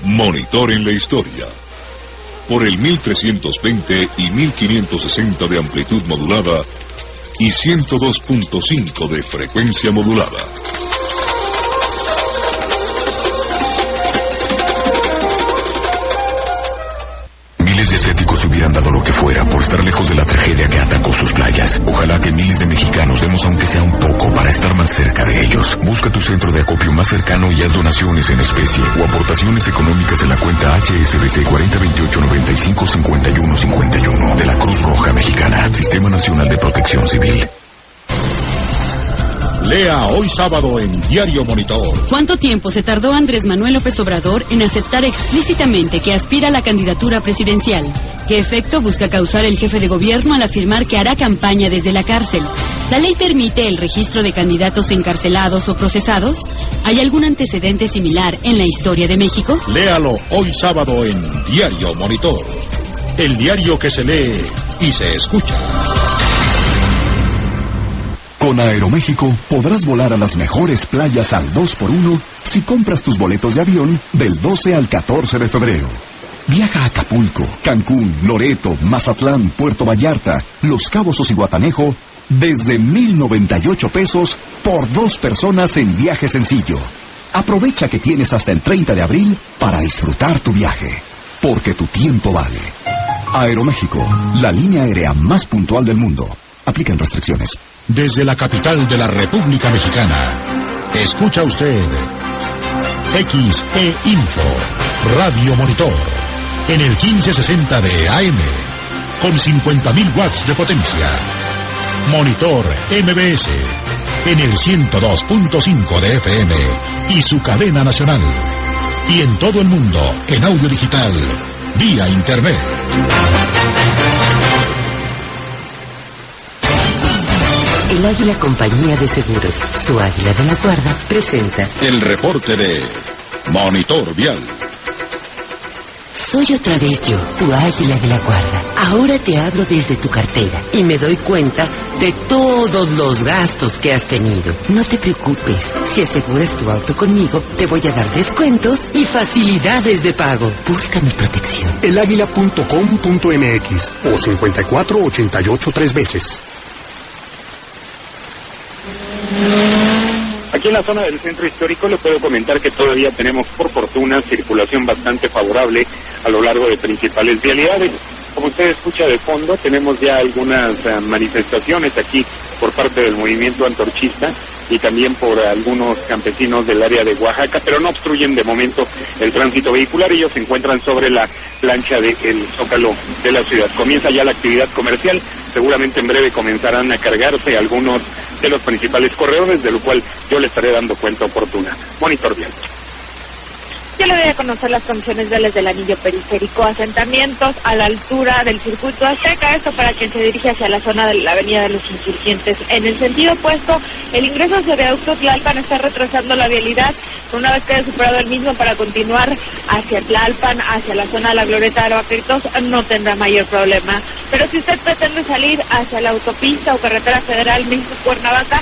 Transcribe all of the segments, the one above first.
Monitor en la historia. Por el 1320 y 1560 de amplitud modulada y 102.5 de frecuencia modulada. Miles de asiáticos hubieran dado lo que fuera por estar lejos de la tragedia que atacó sus playas. Ojalá que miles de mexicanos demos aunque sea un poco para estar más cerca de ellos. Busca tu centro de acopio más cercano y haz donaciones en especie o aportaciones económicas en la cuenta HSBC 4028-955151 de la Cruz Roja Mexicana, Sistema Nacional de Protección Civil. Lea hoy sábado en Diario Monitor. ¿Cuánto tiempo se tardó Andrés Manuel López Obrador en aceptar explícitamente que aspira a la candidatura presidencial? ¿Qué efecto busca causar el jefe de gobierno al afirmar que hará campaña desde la cárcel? ¿La ley permite el registro de candidatos encarcelados o procesados? ¿Hay algún antecedente similar en la historia de México? Léalo hoy sábado en Diario Monitor. El diario que se lee y se escucha. Con Aeroméxico podrás volar a las mejores playas al 2x1 si compras tus boletos de avión del 12 al 14 de febrero. Viaja a Acapulco, Cancún, Loreto, Mazatlán, Puerto Vallarta, Los Cabos o Zihuatanejo desde 1,098 pesos por 2 personas en viaje sencillo. Aprovecha que tienes hasta el 30 de abril para disfrutar tu viaje, porque tu tiempo vale. Aeroméxico, la línea aérea más puntual del mundo. Aplican restricciones. Desde la capital de la República Mexicana, escucha usted XE Info, Radio Monitor, en el 1560 de AM, con 50.000 watts de potencia. Monitor MBS, en el 102.5 de FM y su cadena nacional. Y en todo el mundo, en audio digital, vía Internet. El Águila Compañía de Seguros, su Águila de la Guarda, presenta el reporte de Monitor Vial. Soy otra vez yo, tu Águila de la Guarda. Ahora te hablo desde tu cartera y me doy cuenta de todos los gastos que has tenido. No te preocupes, si aseguras tu auto conmigo, te voy a dar descuentos y facilidades de pago. Busca mi protección. Elaguila.com.mx o 5488 3 veces. Aquí en la zona del centro histórico le puedo comentar que todavía tenemos por fortuna circulación bastante favorable a lo largo de principales vialidades. Como usted escucha de fondo, tenemos ya algunas manifestaciones aquí por parte del movimiento antorchista y también por algunos campesinos del área de Oaxaca, pero no obstruyen de momento el tránsito vehicular. Ellos se encuentran sobre la plancha del Zócalo de la ciudad. Comienza ya la actividad comercial, seguramente en breve comenzarán a cargarse algunos de los principales corredores, de lo cual yo le estaré dando cuenta oportuna. Monitor Vial. Yo le voy a conocer las condiciones viales del anillo periférico, asentamientos a la altura del circuito Azteca, esto para quien se dirige hacia la zona de la avenida de los Insurgentes. En el sentido opuesto, el ingreso hacia viaducto Tlalpan está retrasando la vialidad, una vez que haya superado el mismo para continuar hacia Tlalpan, hacia la zona de la Glorieta de Vaqueritos, no tendrá mayor problema. Pero si usted pretende salir hacia la autopista o carretera federal México-Cuernavaca,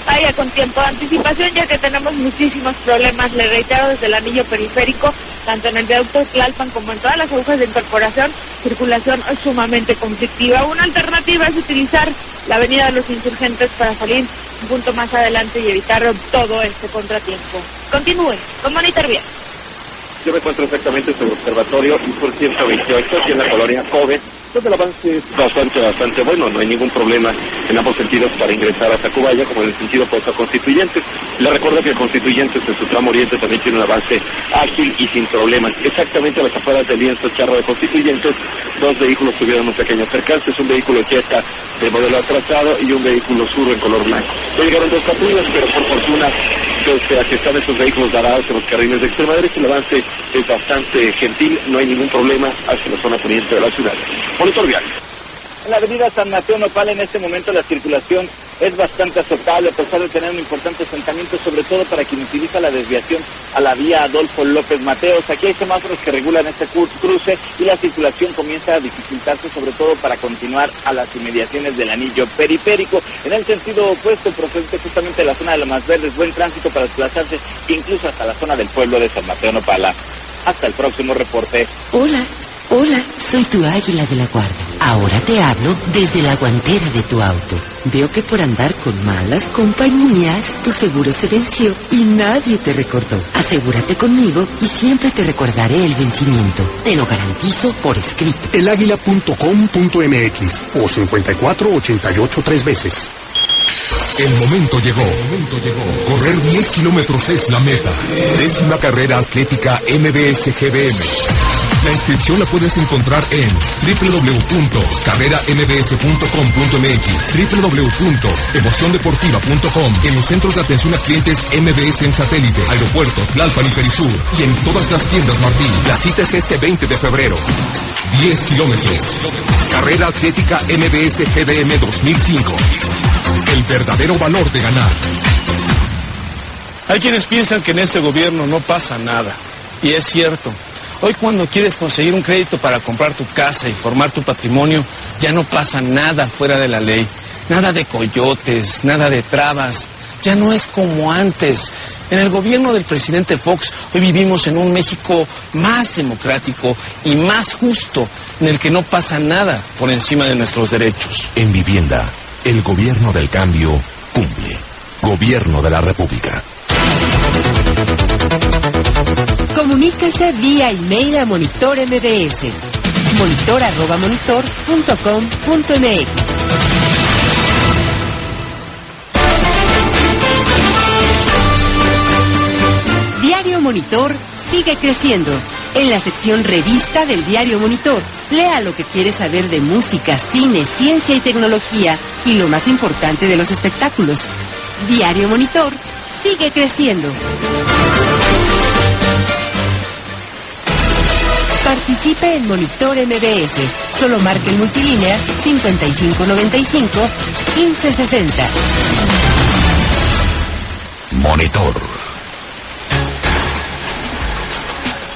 vaya con tiempo de anticipación, ya que tenemos muchísimos problemas, le reitero, desde el anillo periférico, tanto en el viaducto Tlalpan como en todas las agujas de incorporación, circulación sumamente conflictiva. Una alternativa es utilizar la avenida de los Insurgentes para salir un punto más adelante y evitar todo este contratiempo. Continúe con Monitor Vial. Yo me encuentro exactamente sobre el observatorio Sur 128, aquí en la colonia Joven, donde el avance es bastante bueno, no hay ningún problema en ambos sentidos para ingresar a Tacubaya, como en el sentido opuesto a Constituyentes. Le recuerdo que Constituyentes en su tramo oriente también tiene un avance ágil y sin problemas. Exactamente a las afueras del lienzo charro de Constituyentes, 2 vehículos tuvieron un pequeño percance, es un vehículo Jetta de modelo atrasado y un vehículo Sur en color blanco. Ya llegaron 2 patrullas, pero por fortuna, pese a que están estos vehículos varados en los carriles de extrema derecha, el avance es bastante gentil, no hay ningún problema hacia la zona poniente de la ciudad. Monitor Vial. En la avenida San Mateo Nopal en este momento la circulación es bastante aceptable, a pesar de tener un importante asentamiento, sobre todo para quien utiliza la desviación a la vía Adolfo López Mateos. Aquí hay semáforos que regulan este cruce y la circulación comienza a dificultarse, sobre todo para continuar a las inmediaciones del anillo periférico. En el sentido opuesto, procedente justamente de la zona de Lomas Verdes, buen tránsito para desplazarse incluso hasta la zona del pueblo de San Mateo Nopala. Hasta el próximo reporte. Hola, soy tu águila de la guarda. Ahora te hablo desde la guantera de tu auto. Veo que por andar con malas compañías, tu seguro se venció y nadie te recordó. Asegúrate conmigo y siempre te recordaré el vencimiento. Te lo garantizo por escrito. Elaguila.com.mx o 5488 3 veces. El momento llegó. Correr 10 kilómetros es la meta. 10ª carrera atlética MBS GBM. La inscripción la puedes encontrar en www.carrerambs.com.mx, www.emociondeportiva.com, en los centros de atención a clientes MBS en satélite, aeropuerto, Tlalpan y Perisur, y en todas las tiendas Martín. La cita es este 20 de febrero. 10 kilómetros. Carrera atlética MBS GBM 2005. El verdadero valor de ganar. Hay quienes piensan que en este gobierno no pasa nada. Y es cierto. Hoy cuando quieres conseguir un crédito para comprar tu casa y formar tu patrimonio, ya no pasa nada fuera de la ley. Nada de coyotes, nada de trabas. Ya no es como antes. En el gobierno del presidente Fox, hoy vivimos en un México más democrático y más justo, en el que no pasa nada por encima de nuestros derechos. En vivienda, el gobierno del cambio cumple. Gobierno de la República. Comuníquese vía email a Monitor MBS. monitor@monitor.com.mx. Diario Monitor sigue creciendo. En la sección Revista del Diario Monitor, lea lo que quiere saber de música, cine, ciencia y tecnología y lo más importante de los espectáculos. Diario Monitor sigue creciendo. Participe en Monitor MBS. Solo marque el multilínea 5595-1560. Monitor.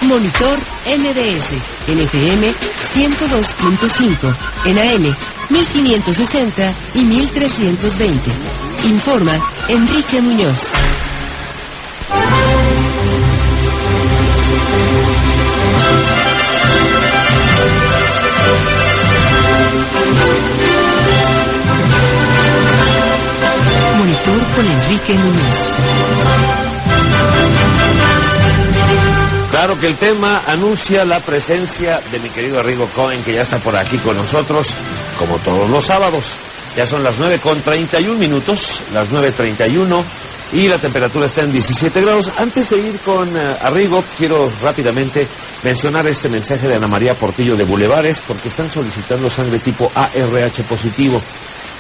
Monitor MBS. En FM 102.5. En AM 1560 y 1320. Informa Enrique Muñoz. Monitor con Enrique Muñoz. Claro que el tema anuncia la presencia de mi querido Arrigo Cohen, que ya está por aquí con nosotros, como todos los sábados. Ya son las 9:31, las 9:31, y la temperatura está en 17 grados. Antes de ir con Arrigo, quiero rápidamente mencionar este mensaje de Ana María Portillo de Bulevares, porque están solicitando sangre tipo ARH positivo.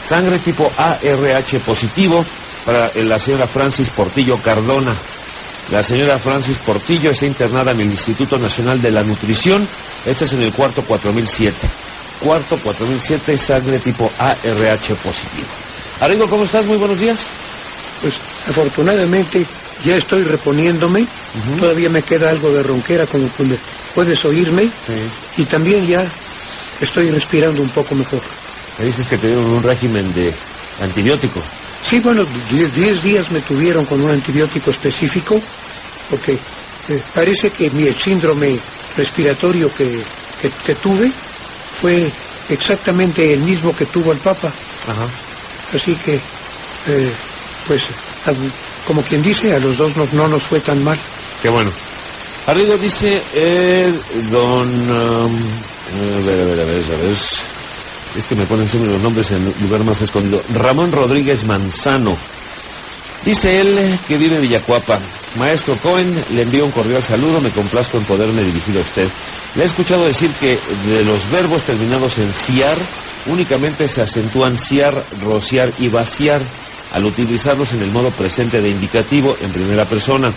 Sangre tipo ARH positivo para la señora Francis Portillo Cardona. La señora Francis Portillo está internada en el Instituto Nacional de la Nutrición. Este es en el cuarto 4007. Cuarto 4007, sangre tipo ARH positivo. Arrigo, ¿cómo estás? Muy buenos días. Pues afortunadamente ya estoy reponiéndome. Todavía me queda algo de ronquera, como puedes oírme. Sí. Y también ya estoy respirando un poco mejor. Me dices que te dieron un régimen de antibiótico. Sí, bueno, 10 días me tuvieron con un antibiótico específico, porque parece que mi síndrome respiratorio que tuve fue exactamente el mismo que tuvo el Papa. Ajá. Así que, pues, como quien dice, a los dos no nos fue tan mal. Qué bueno. Arrigo dice, a ver. Es que me ponen siempre los nombres en el lugar más escondido. Ramón Rodríguez Manzano. Dice él que vive en Villacuapa. Maestro Cohen, le envío un cordial saludo. Me complazco en poderme dirigir a usted. Le he escuchado decir que de los verbos terminados en ciar, únicamente se acentúan ciar, rociar y vaciar, al utilizarlos en el modo presente de indicativo en primera persona,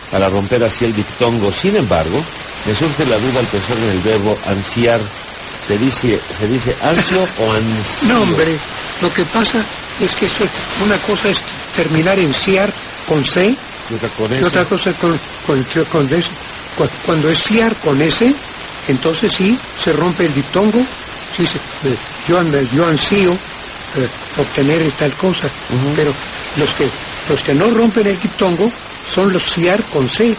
para romper así el diptongo. Sin embargo, me surge la duda al pensar en el verbo ansiar. ¿Se dice ansio o ansio? No, hombre, lo que pasa es que una cosa es terminar en ciar con C, y otra cosa con S. Cuando es ciar con S, entonces sí, se rompe el diptongo. Sí, yo ansío obtener tal cosa, pero los que no rompen el diptongo son los ciar con C.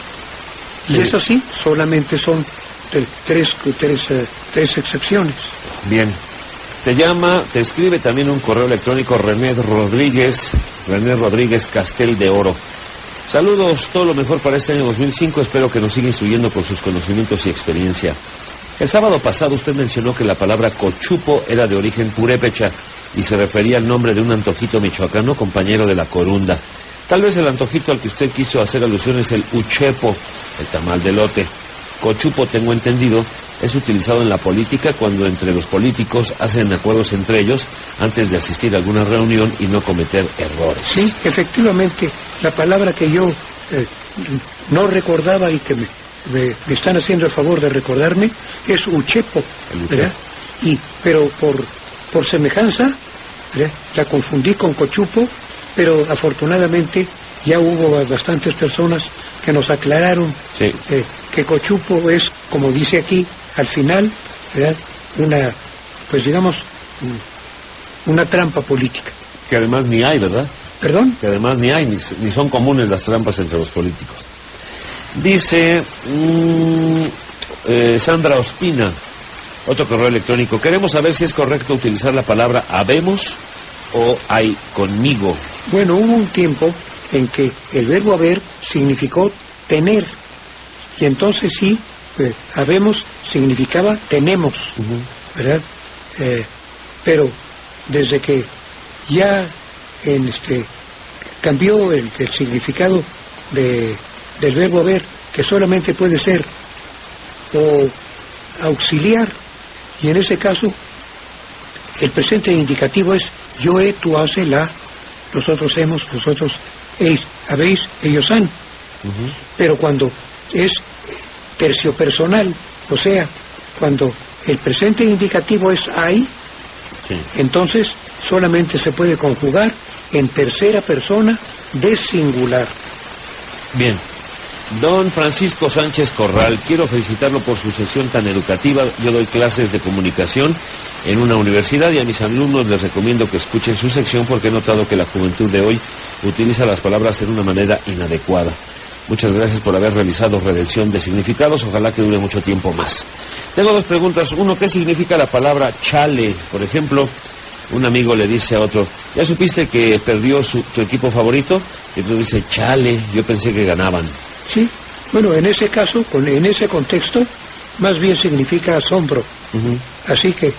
Y eso sí, solamente son tres excepciones. Bien. Te escribe también un correo electrónico René Rodríguez Castel de Oro. Saludos, todo lo mejor para este año 2005, espero que nos siga instruyendo con sus conocimientos y experiencia. El sábado pasado usted mencionó que la palabra cochupo era de origen purépecha y se refería al nombre de un antojito michoacano, compañero de la corunda. Tal vez el antojito al que usted quiso hacer alusión es el uchepo, el tamal de elote. Cochupo, tengo entendido, es utilizado en la política cuando entre los políticos hacen acuerdos entre ellos antes de asistir a alguna reunión y no cometer errores. Sí, efectivamente, la palabra que yo no recordaba y que me están haciendo el favor de recordarme es uchepo, ¿verdad? Pero por semejanza, ¿verdad?, la confundí con cochupo, pero afortunadamente ya hubo bastantes personas que nos aclararon que cochupo es, como dice aquí, al final, ¿verdad?, una trampa política. Que además ni hay, ¿verdad? ¿Perdón? Que además ni hay, ni son comunes las trampas entre los políticos. Dice Sandra Ospina, otro correo electrónico. Queremos saber si es correcto utilizar la palabra habemos o hay conmigo. Bueno, hubo un tiempo en que el verbo haber significó tener. Y entonces sí, habemos significaba tenemos, ¿verdad? Pero desde que ya cambió el significado del verbo haber, que solamente puede ser o auxiliar, y en ese caso el presente indicativo es yo he, tú hace, la, nosotros hemos, vosotros habéis, ellos han. Pero cuando es terciopersonal, o sea, cuando el presente indicativo es hay, entonces solamente se puede conjugar en tercera persona de singular. Bien. Don Francisco Sánchez Corral, quiero felicitarlo por su sesión tan educativa. Yo doy clases de comunicación en una universidad y a mis alumnos les recomiendo que escuchen su sección porque he notado que la juventud de hoy utiliza las palabras en una manera inadecuada. Muchas gracias por haber realizado redención de significados, ojalá que dure mucho tiempo más. Tengo dos preguntas. Uno, ¿qué significa la palabra chale? Por ejemplo, un amigo le dice a otro, ¿ya supiste que perdió tu equipo favorito? Y otro dice, chale, yo pensé que ganaban. Sí, bueno, en ese caso, en ese contexto, más bien significa asombro. Así que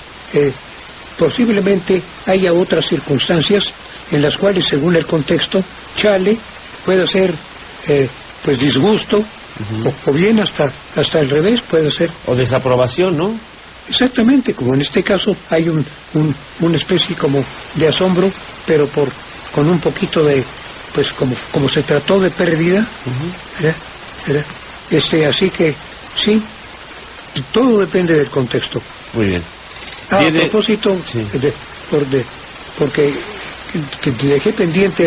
posiblemente haya otras circunstancias en las cuales, según el contexto, chale puede ser pues disgusto, o bien hasta el revés puede ser. O desaprobación, ¿no? Exactamente, como en este caso hay una especie como de asombro, pero con un poquito de, pues como se trató de pérdida, ¿verdad? Así que sí, todo depende del contexto. Muy bien. A propósito, porque dejé pendiente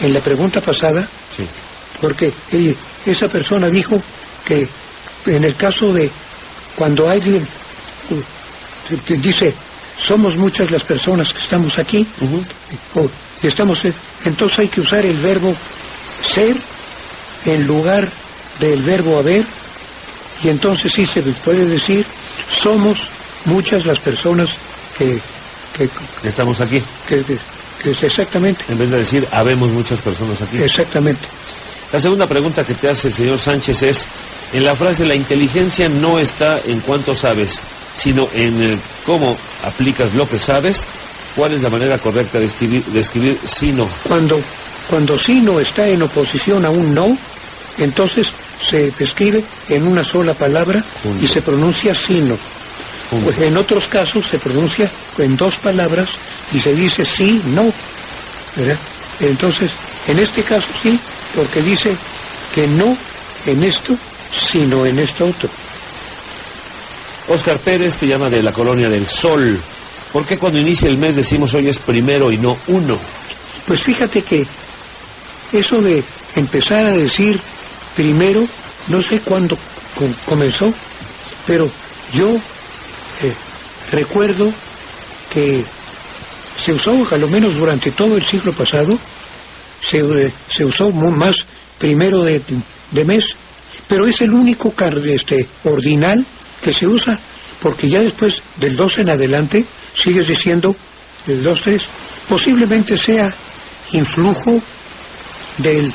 en la pregunta pasada, porque esa persona dijo que en el caso de cuando alguien dice somos muchas las personas que estamos aquí, entonces hay que usar el verbo ser en lugar del verbo haber, y entonces sí se puede decir somos muchas las personas que estamos aquí. Que es exactamente. En vez de decir habemos muchas personas aquí. Exactamente. La segunda pregunta que te hace el señor Sánchez es, en la frase la inteligencia no está en cuánto sabes, sino en el cómo aplicas lo que sabes. ¿Cuál es la manera correcta de escribir sino? Cuando sino está en oposición a un no, entonces se escribe en una sola palabra y se pronuncia sino. Pues en otros casos se pronuncia en dos palabras y se dice sí, no, ¿verdad? Entonces, en este caso sí, porque dice que no en esto, sino en esto otro. Óscar Pérez te llama de la Colonia del Sol. ¿Por qué cuando inicia el mes decimos hoy es primero y no uno? Pues fíjate que eso de empezar a decir primero, no sé cuándo comenzó, pero yo recuerdo que se usó, a lo menos durante todo el siglo pasado, se usó más primero de mes, pero es el único ordinal que se usa, porque ya después del 2 en adelante sigues diciendo el 2, 3, posiblemente sea influjo del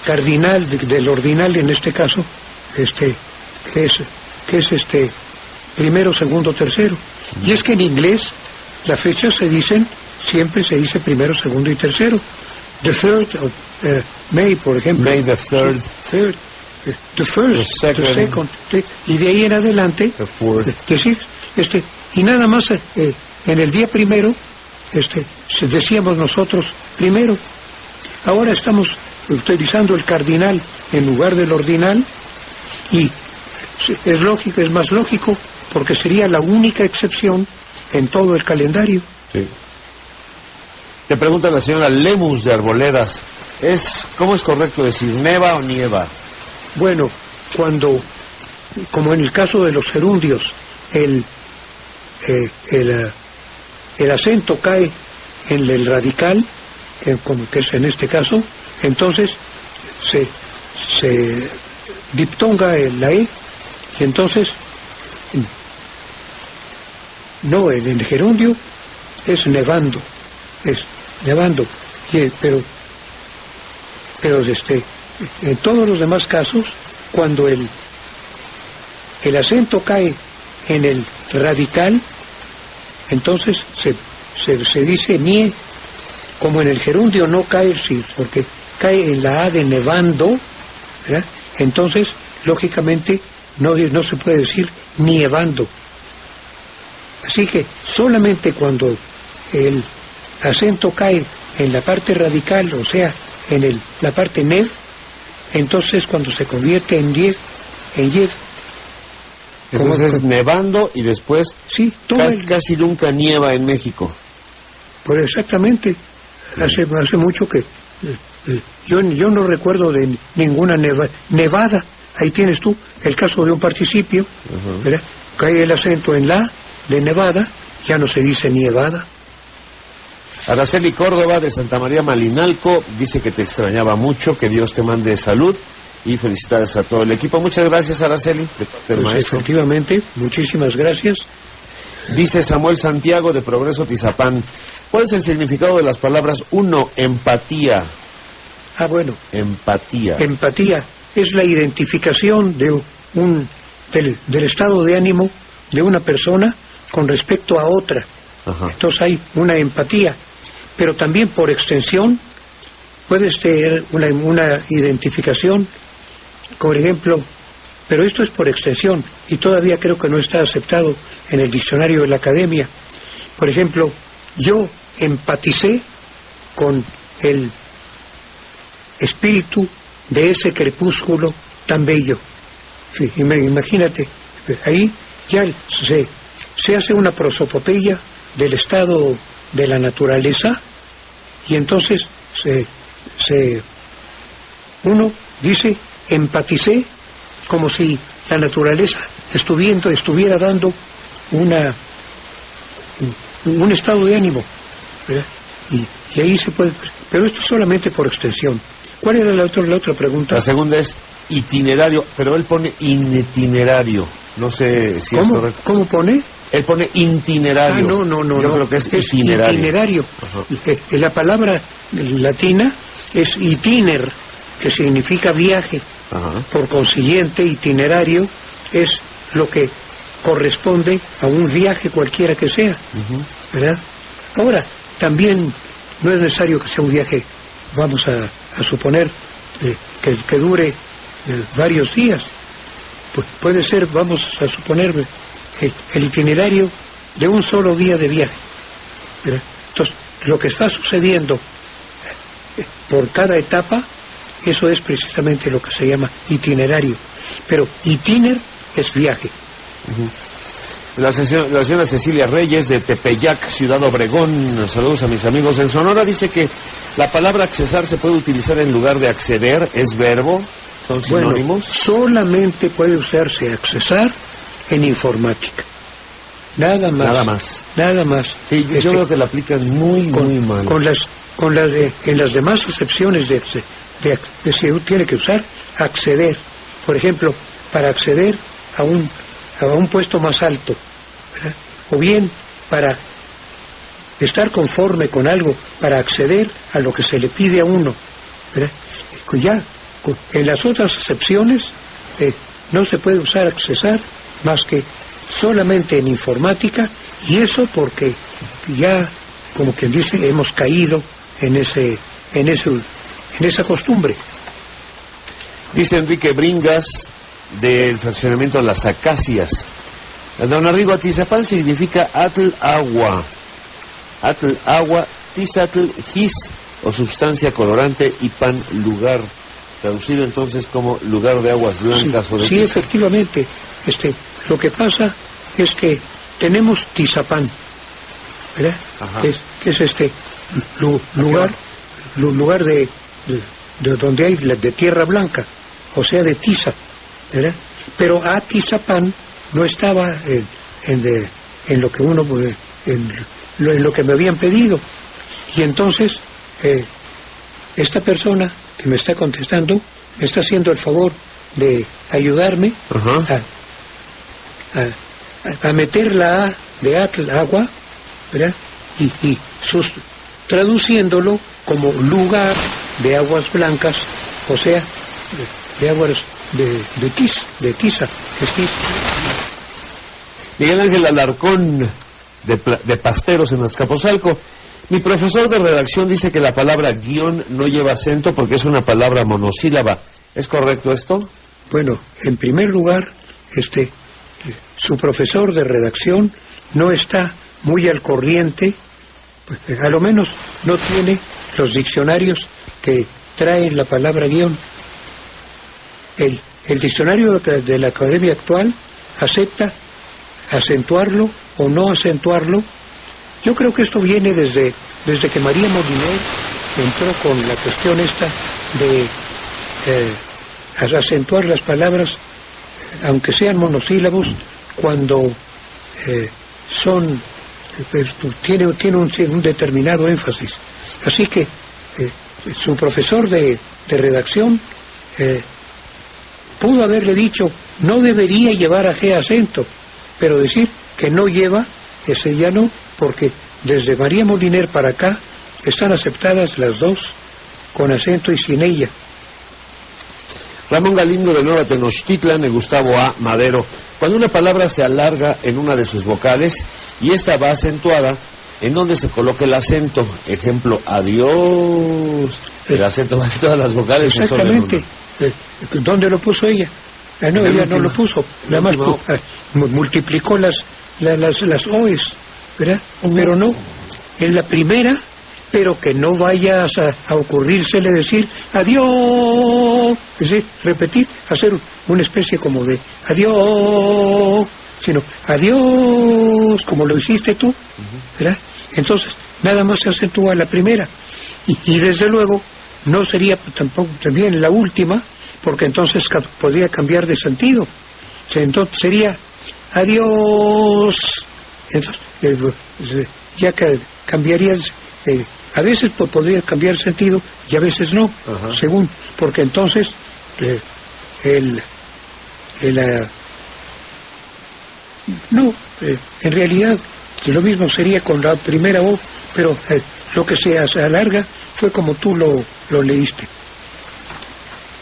cardinal, del ordinal en este caso, que es primero, segundo, tercero. Y es que en inglés las fechas siempre se dice primero, segundo y tercero. The 3rd of May, por ejemplo. May the 3rd. The first, the second. Y de ahí en adelante, the 4th. Y nada más en el día primero, decíamos nosotros primero. Ahora estamos utilizando el cardinal en lugar del ordinal, y es lógico, es más lógico, porque sería la única excepción en todo el calendario. Sí. Te pregunta la señora Lemus de Arboledas, ¿cómo es correcto decir neva o nieva? Bueno, como en el caso de los gerundios, el acento cae en el radical, como que es en este caso, entonces se diptonga la E, y entonces no, en el gerundio es nevando, pero en todos los demás casos, cuando el acento cae en el radical, entonces se dice nie. Como en el gerundio no cae, sí, porque cae en la A de nevando, ¿verdad? Entonces, lógicamente, no se puede decir nievando. Así que solamente cuando el acento cae en la parte radical, o sea, en la parte nev, entonces cuando se convierte en yev. Entonces nevando, y después sí, casi nunca nieva en México. Pues exactamente. Hace mucho que yo no recuerdo de ninguna nevada. Ahí tienes tú el caso de un participio, ¿verdad? Cae el acento en la de nevada, ya no se dice nievada. Araceli Córdoba de Santa María Malinalco dice que te extrañaba mucho, que Dios te mande salud, y felicidades a todo el equipo. Muchas gracias, Araceli, de parte del maestro. Efectivamente, muchísimas gracias. Dice Samuel Santiago de Progreso Tizapán, ¿cuál es el significado de las palabras empatía? Ah, bueno. Empatía. Empatía es la identificación del estado de ánimo de una persona con respecto a otra. Ajá. Entonces hay una empatía, pero también por extensión puedes tener una identificación, por ejemplo, pero esto es por extensión y todavía creo que no está aceptado en el diccionario de la academia. Por ejemplo, yo empaticé con el espíritu de ese crepúsculo tan bello. Sí, imagínate, ahí ya se hace una prosopopeya del estado de la naturaleza, y entonces uno dice empaticé como si la naturaleza estuviera dando un estado de ánimo, ¿verdad? Y ahí se puede, pero esto solamente por extensión. ¿Cuál era la otra pregunta? La segunda es itinerario, pero él pone itinerario, no sé si es correcto. ¿Cómo pone? Él pone itinerario. No. Yo creo que es itinerario. Itinerario. La palabra latina es itiner, que significa viaje. Ajá. Por consiguiente, itinerario es lo que corresponde a un viaje cualquiera que sea, ¿verdad? Ahora, también no es necesario que sea un viaje, vamos a suponer, que dure varios días. Pues puede ser, vamos a suponer, el itinerario de un solo día de viaje, ¿verdad? Entonces, lo que está sucediendo por cada etapa, eso es precisamente lo que se llama itinerario. Pero itiner es viaje. La señora Cecilia Reyes de Tepeyac, Ciudad Obregón, saludos a mis amigos en Sonora, dice que la palabra accesar se puede utilizar en lugar de acceder, ¿es verbo? ¿Son sinónimos? Bueno, solamente puede usarse accesar en informática. Nada más. Sí, yo creo que la aplican muy mal. En las demás acepciones de se tiene que usar, acceder, por ejemplo, para acceder a un puesto más alto, ¿verdad? O bien para estar conforme con algo, para acceder a lo que se le pide a uno, ¿verdad? Ya en las otras acepciones no se puede usar accesar más que solamente en informática, y eso porque ya, como quien dice, hemos caído en esa costumbre. Dice Enrique Bringas, del fraccionamiento Las Acacias. Don Arrigo, Atizapán significa atl agua, tizatl gis, o sustancia colorante, y pan lugar, traducido entonces como lugar de aguas blancas, o de sí, tiza. Efectivamente. Lo que pasa es que tenemos Tizapán, ¿verdad? Que es lugar de donde hay de tierra blanca, o sea, de tiza, ¿verdad? Pero Atizapán no estaba en lo que uno en lo que me habían pedido, y entonces esta persona que me está contestando me está haciendo el favor de ayudarme a meter la A de atl, agua, ¿verdad? Y traduciéndolo como lugar de aguas blancas, o sea, de aguas de tiza, que es tiza. Miguel Ángel Alarcón, de Pasteros en Azcapotzalco. Mi profesor de redacción dice que la palabra guión no lleva acento porque es una palabra monosílaba. ¿Es correcto esto? Bueno, en primer lugar, su profesor de redacción no está muy al corriente, pues, a lo menos no tiene los diccionarios que traen la palabra guión. El diccionario de la Academia actual acepta acentuarlo o no acentuarlo. Yo creo que esto viene desde que María Moliner entró con la cuestión esta de acentuar las palabras, aunque sean monosílabos, cuando tiene un determinado énfasis. Así que su profesor de redacción pudo haberle dicho, no debería llevar a G acento, pero decir que no lleva, ese ya no, porque desde María Moliner para acá están aceptadas las dos, con acento y sin ella. Ramón Galindo, de Nueva Tenochtitlan, de Gustavo A. Madero. Cuando una palabra se alarga en una de sus vocales y esta va acentuada, ¿en dónde se coloca el acento? Ejemplo, adiós. El acento va en todas las vocales. Exactamente. ¿Dónde lo puso ella? No, ella no lo puso. Nada más multiplicó las OEs, ¿verdad? Pero no, en la primera, pero que no vayas a ocurrírsele decir adiós, es decir, repetir, hacer una especie como de adiós, sino adiós, como lo hiciste tú, ¿verdad? Entonces, nada más se acentúa la primera, y desde luego no sería tampoco también la última, porque entonces podría cambiar de sentido. Entonces sería adiós. Entonces, ya cambiaría, a veces podría cambiar sentido y a veces no, según, porque entonces en realidad lo mismo sería con la primera O, pero lo que se alarga fue como tú lo leíste.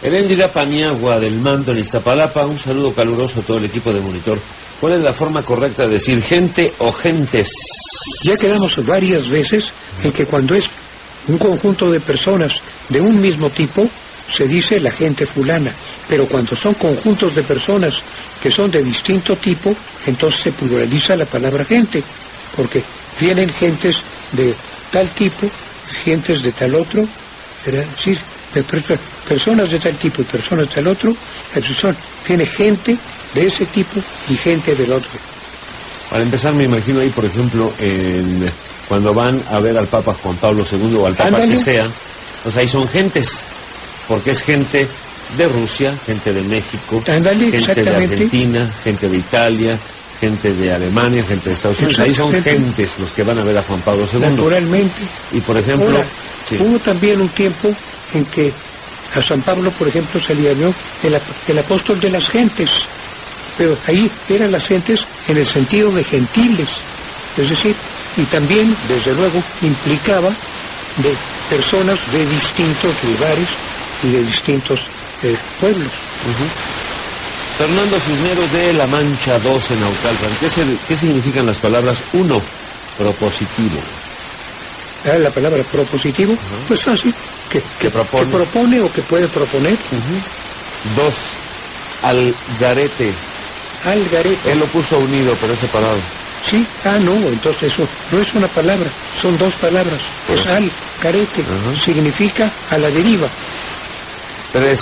Heréndira Paniagua, del Mando, en Iztapalapa, un saludo caluroso a todo el equipo de Monitor. ¿Cuál es la forma correcta de decir gente o gentes? Ya quedamos varias veces en que cuando es un conjunto de personas de un mismo tipo, se dice la gente fulana, pero cuando son conjuntos de personas que son de distinto tipo, entonces se pluraliza la palabra gente, porque vienen gentes de tal tipo, gentes de tal otro, es decir, personas de tal tipo y personas de tal otro, tiene gente de ese tipo y gente del otro. Para empezar, me imagino ahí, por ejemplo, cuando van a ver al Papa Juan Pablo II o al Papa que sea, pues ahí son gentes, porque es gente de Rusia, gente de México, gente de Argentina, gente de Italia, gente de Alemania, gente de Estados Unidos. Ahí son gentes los que van a ver a Juan Pablo II. Naturalmente. Y por ejemplo... Ahora, hubo también un tiempo en que A San Pablo, por ejemplo, se le llamó el apóstol de las gentes, pero ahí eran las gentes en el sentido de gentiles, es decir, y también, desde luego, implicaba de personas de distintos lugares y de distintos pueblos. Fernando Cisneros de La Mancha 2 en Naucalpan. ¿Qué significan las palabras 1, propositivo? La palabra propositivo, pues fácil, que propone o que puede proponer. 2, algarete. Algarete. Él lo puso unido, pero es separado. Sí, no, entonces eso no es una palabra, son dos palabras. Es algarete, significa a la deriva. 3,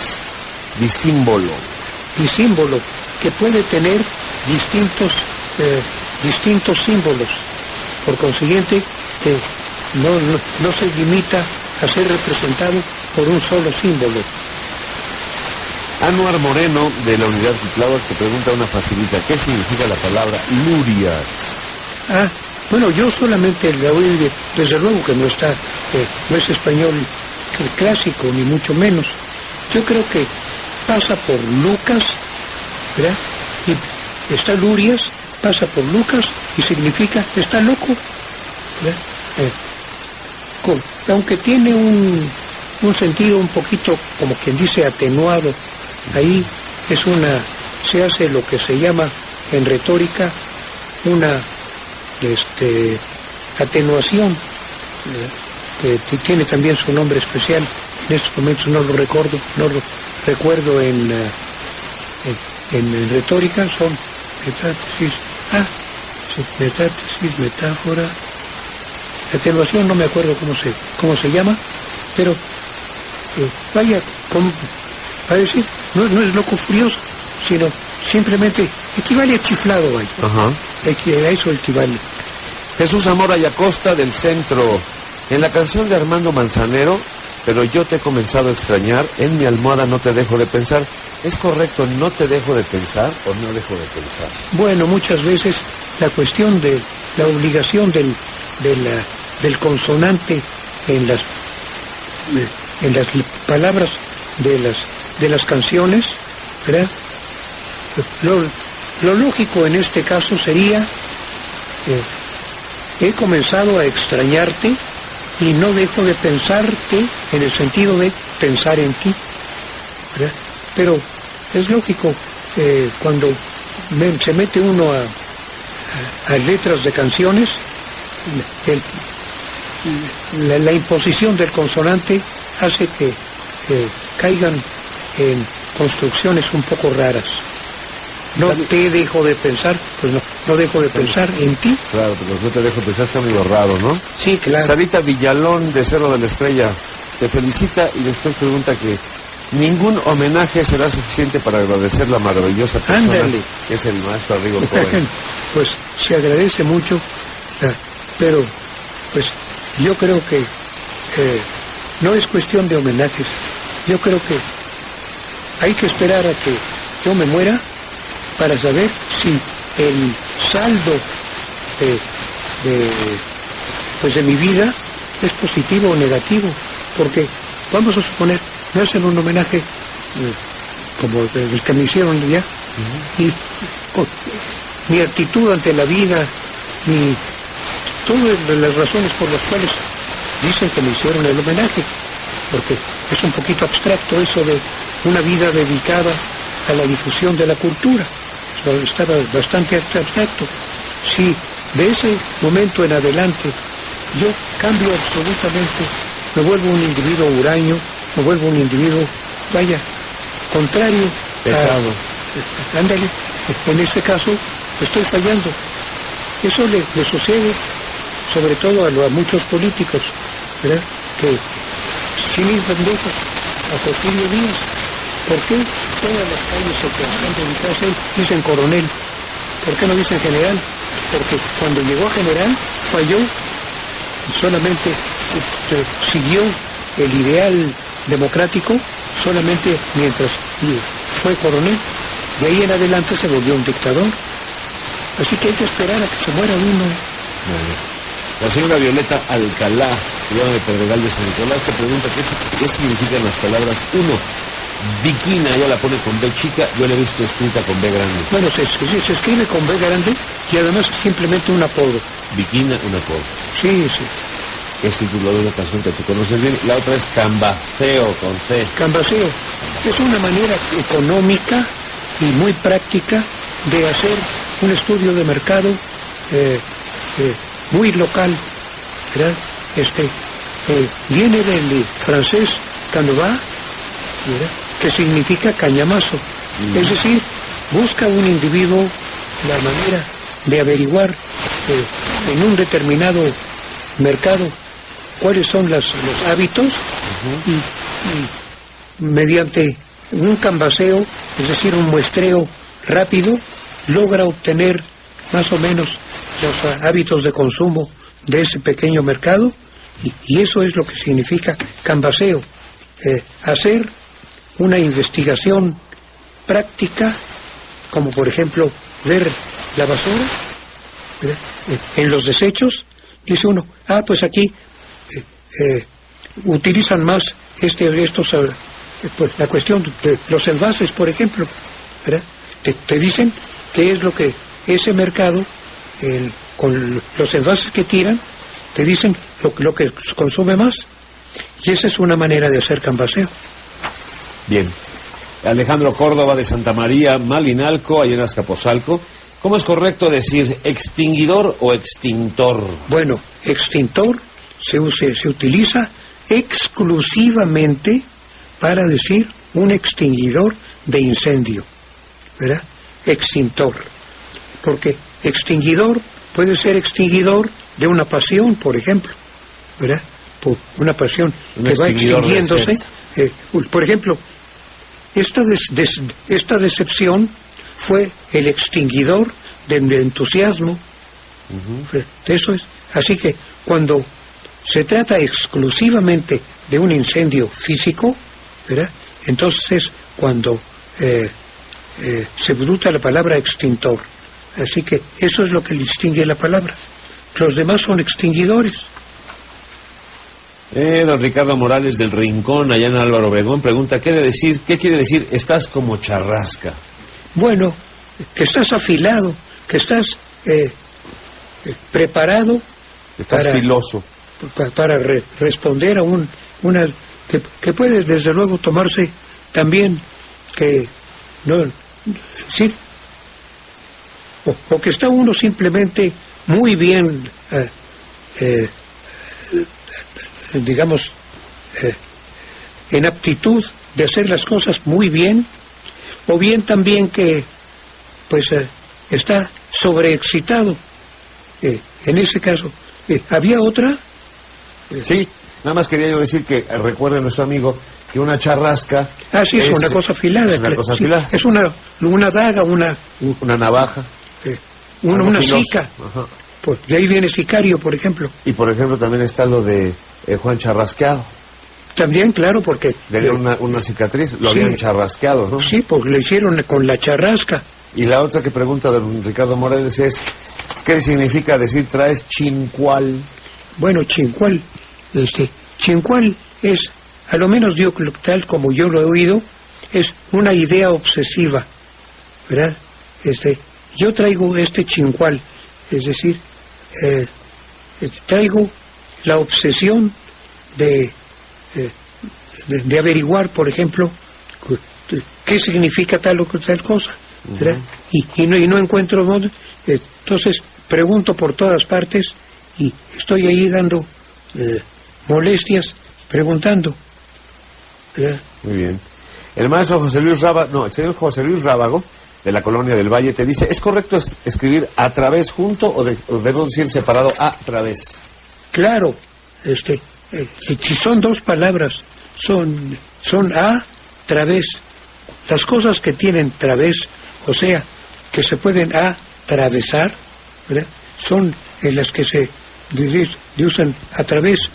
disímbolo. Disímbolo, que puede tener distintos símbolos. Por consiguiente, no se limita a ser representado por un solo símbolo. Anuar Moreno, de la Unidad Titláhuac, te pregunta una facilita. ¿Qué significa la palabra lurias? Bueno, yo solamente la oí, desde luego que no es español clásico, ni mucho menos. Yo creo que pasa por Lucas, ¿verdad? Y está lurias, pasa por Lucas y significa está loco, ¿verdad? Aunque tiene un sentido un poquito, como quien dice, atenuado. Ahí se hace lo que se llama en retórica una atenuación, que tiene también su nombre especial. En estos momentos no lo recuerdo en retórica, son metátesis, metáfora, atenuación, no me acuerdo cómo se llama, pero vaya, a decir, no es loco furioso, sino simplemente equivale a chiflado, vaya. A eso equivale. Jesús Zamora y Acosta del Centro. En la canción de Armando Manzanero, pero yo te he comenzado a extrañar, en mi almohada no te dejo de pensar. ¿Es correcto, no te dejo de pensar o no dejo de pensar? Bueno, muchas veces la cuestión de la obligación del consonante en las palabras de las canciones, ¿verdad? Lo lógico en este caso sería he comenzado a extrañarte y no dejo de pensarte, en el sentido de pensar en ti, ¿verdad? Pero es lógico, cuando se mete uno a letras de canciones, la imposición del consonante hace que caigan en construcciones un poco raras. No te dejo de pensar, pues no dejo de pensar en ti. Claro, pero no te dejo de pensar, está medio raro, ¿no? Sí, claro. Sarita Villalón, de Cerro de la Estrella, te felicita y después pregunta que ningún homenaje será suficiente para agradecer la maravillosa persona que es el maestro Arrigo Cohen. Pues se agradece mucho, pero pues yo creo que no es cuestión de homenajes. Yo creo que hay que esperar a que yo me muera para saber si el saldo de mi vida es positivo o negativo, porque vamos a suponer, me hacen un homenaje como el que me hicieron ya, y mi actitud ante la vida, todas las razones por las cuales dicen que me hicieron el homenaje, porque es un poquito abstracto eso de una vida dedicada a la difusión de la cultura. Estaba bastante abstracto. Si de ese momento en adelante yo cambio absolutamente, me vuelvo un individuo huraño, me vuelvo un individuo, contrario, pesado. Ándale, en ese caso estoy fallando. Eso le sucede sobre todo a muchos políticos, ¿verdad? Que sin ir tan lejos, a Porfirio Díaz, ¿por qué todas las calles que están dedicadas a él dicen coronel? ¿Por qué no dicen general? Porque cuando llegó a general falló, solamente siguió el ideal democrático solamente mientras fue coronel. De ahí en adelante se volvió un dictador. Así que hay que esperar a que se muera uno. La señora Violeta Alcalá, ciudadana de Pedregal de San Nicolás, te pregunta qué significan las palabras 1. Viquina, ella la pone con B chica, yo la he visto escrita con B grande. Bueno, se escribe con B grande y además es simplemente un apodo. Viquina, un apodo. Sí, sí. Es título de una canción que tú conoces bien. La otra es Cambaseo, con C. Cambaseo. Es una manera económica y muy práctica de hacer un estudio de mercado muy local, ¿verdad? Viene del francés canevas, ¿verdad?, que significa cañamazo. Es decir, busca un individuo la manera de averiguar en un determinado mercado cuáles son los hábitos y mediante un cambaseo, es decir, un muestreo rápido, logra obtener más o menos los hábitos de consumo de ese pequeño mercado y eso es lo que significa cambaseo. Hacer una investigación práctica, como por ejemplo ver la basura, ¿verdad?, en los desechos, dice uno, pues aquí utilizan más pues, la cuestión de los envases, por ejemplo, ¿verdad? Te dicen qué es lo que ese mercado, con los envases que tiran, te dicen lo que consume más, y esa es una manera de hacer cambaseo. Bien. Alejandro Córdoba de Santa María, Malinalco, allá en Azcapotzalco. ¿Cómo es correcto decir extinguidor o extintor? Bueno, extintor se utiliza exclusivamente para decir un extinguidor de incendio, ¿verdad? Extintor. Porque extinguidor puede ser extinguidor de una pasión, por ejemplo, ¿verdad? Por una pasión que va extinguiéndose. Por ejemplo, esta decepción fue el extinguidor del entusiasmo. Eso es. Así que cuando se trata exclusivamente de un incendio físico, ¿verdad?, entonces es cuando se bruta la palabra extintor. Así que eso es lo que distingue la palabra. Los demás son extinguidores. Don Ricardo Morales del Rincón, allá en Álvaro Obregón, pregunta, ¿qué quiere decir estás como charrasca? Bueno, que estás afilado, que estás preparado. Estás filoso. Para responder a una que puede desde luego tomarse también que no decir o que está uno simplemente muy bien digamos en aptitud de hacer las cosas muy bien, o bien también que pues está sobreexcitado. En ese caso había otra. Sí, nada más quería yo decir que recuerde a nuestro amigo que una charrasca sí, es una cosa afilada. Es una cosa afilada. Es una daga, una navaja, una sica. Pues de ahí viene sicario, por ejemplo. Y por ejemplo también está lo de Juan Charrasqueado. También, claro, porque tenía una cicatriz, lo habían charrasqueado, ¿no? Sí, porque le hicieron con la charrasca. Y la otra que pregunta de Ricardo Morales es, ¿qué significa decir traes chincual? Bueno, chincual, chincual es, a lo menos yo tal como yo lo he oído, es una idea obsesiva, ¿verdad? Yo traigo chincual, es decir, traigo la obsesión de averiguar, por ejemplo, qué significa tal o tal cosa, ¿verdad? Y no encuentro dónde, entonces pregunto por todas partes y estoy ahí dando molestias preguntando, ¿verdad? Muy bien. El maestro el señor José Luis Rábago, de la Colonia del Valle, te dice, ¿es correcto escribir a través junto o debo decir separado a través? Claro, si son dos palabras, son a través. Las cosas que tienen través, o sea, que se pueden atravesar, ¿verdad?, son en las que se usan a través.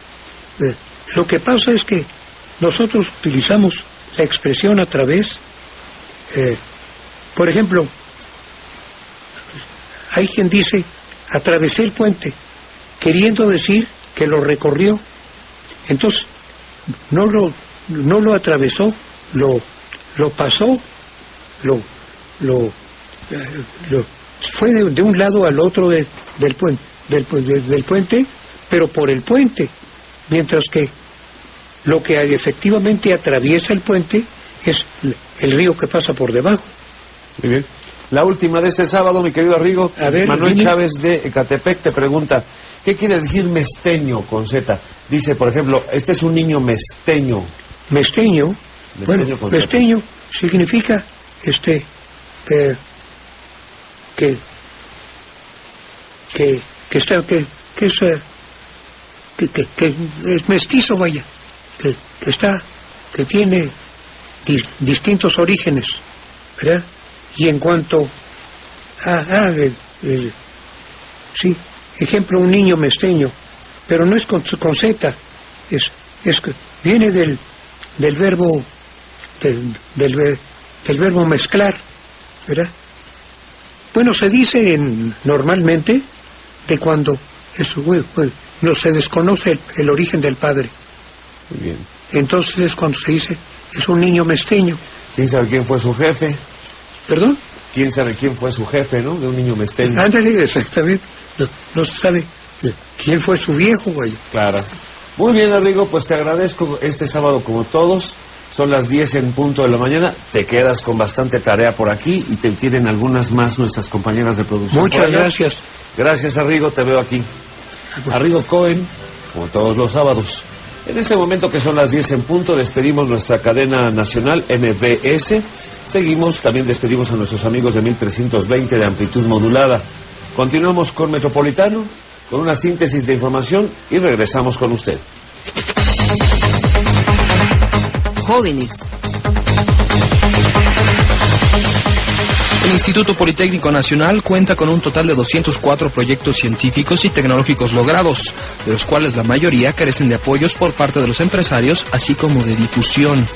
Lo que pasa es que nosotros utilizamos la expresión a través. Por ejemplo, hay quien dice, atravesé el puente. queriendo decir que lo recorrió. Entonces, no lo atravesó, lo pasó, fue de un lado al otro del puente, pero por el puente, mientras que lo que efectivamente atraviesa el puente es el río que pasa por debajo. Muy bien. La última de este sábado, mi querido Arrigo. A ver, Manuel dime. Chávez de Ecatepec te pregunta, ¿qué quiere decir mesteño con Z? Dice, por ejemplo, este es un niño mesteño. Mesteño, bueno, con Z. mesteño significa que es mestizo, vaya, que tiene distintos orígenes, ¿verdad? Y en cuanto sí, ejemplo, un niño mesteño, pero no es con Z, viene del verbo del verbo mezclar, ¿verdad? Bueno, se dice normalmente de cuando no se desconoce el origen del padre. Muy bien. Entonces es cuando se dice, es un niño mesteño. ¿Quién sabe quién fue su jefe? ¿Perdón? ¿Quién sabe quién fue su jefe, no? De un niño mesteño. Ándale, exactamente. No se sabe quién fue su viejo, güey. Claro. Muy bien, Arrigo, pues te agradezco este sábado como todos. Son las 10 en punto de la mañana. Te quedas con bastante tarea por aquí y te tienen algunas más nuestras compañeras de producción. Muchas gracias. Gracias, Arrigo, te veo aquí. Arrigo Cohen, como todos los sábados. En este momento que son las 10 en punto, despedimos nuestra cadena nacional MBS. Seguimos, también despedimos a nuestros amigos de 1320 de amplitud modulada. Continuamos con Metropolitano, con una síntesis de información y regresamos con usted. Jóvenes. El Instituto Politécnico Nacional cuenta con un total de 204 proyectos científicos y tecnológicos logrados, de los cuales la mayoría carecen de apoyos por parte de los empresarios, así como de difusión.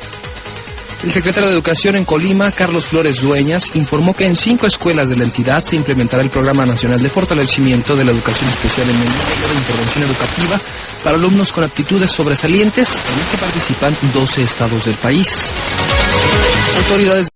El secretario de Educación en Colima, Carlos Flores Dueñas, informó que en 5 escuelas de la entidad se implementará el Programa Nacional de Fortalecimiento de la Educación Especial en el Medio de Intervención Educativa para alumnos con aptitudes sobresalientes, en el que participan 12 estados del país. Autoridades